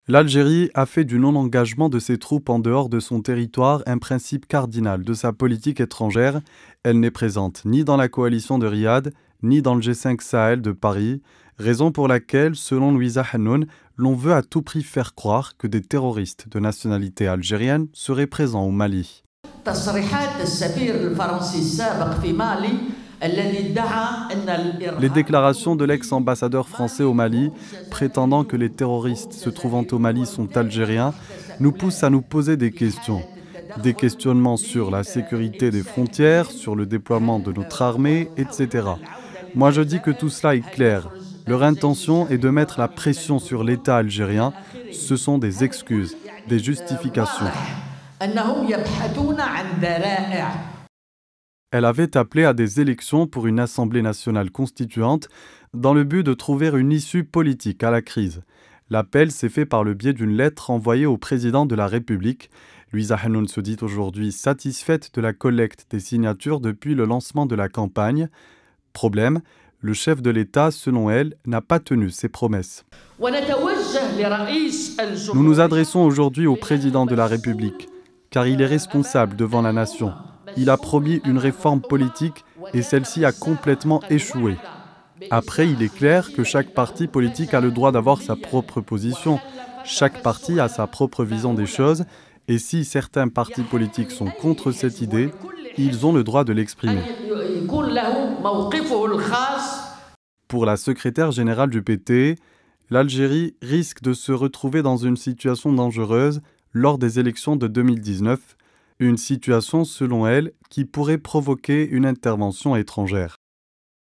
L'Algérie a fait du non-engagement de ses troupes en dehors de son territoire un principe cardinal de sa politique étrangère. Elle n'est présente ni dans la coalition de Riyad, ni dans le G5 Sahel de Paris, raison pour laquelle, selon Louisa Hannoun, l'on veut à tout prix faire croire que des terroristes de nationalité algérienne seraient présents au Mali. Les déclarations de l'ex-ambassadeur français au Mali, prétendant que les terroristes se trouvant au Mali sont algériens, nous poussent à nous poser des questions. Des questionnements sur la sécurité des frontières, sur le déploiement de notre armée, etc. Moi je dis que tout cela est clair. Leur intention est de mettre la pression sur l'État algérien. Ce sont des excuses, des justifications. Elle avait appelé à des élections pour une Assemblée nationale constituante dans le but de trouver une issue politique à la crise. L'appel s'est fait par le biais d'une lettre envoyée au président de la République. Louisa Hannoun se dit aujourd'hui satisfaite de la collecte des signatures depuis le lancement de la campagne. Problème, le chef de l'État, selon elle, n'a pas tenu ses promesses. Nous nous adressons aujourd'hui au président de la République, car il est responsable devant la nation. Il a promis une réforme politique et celle-ci a complètement échoué. Après, il est clair que chaque parti politique a le droit d'avoir sa propre position. Chaque parti a sa propre vision des choses et si certains partis politiques sont contre cette idée, ils ont le droit de l'exprimer. Pour la secrétaire générale du PT, l'Algérie risque de se retrouver dans une situation dangereuse lors des élections de 2019, une situation, selon elle, qui pourrait provoquer une intervention étrangère.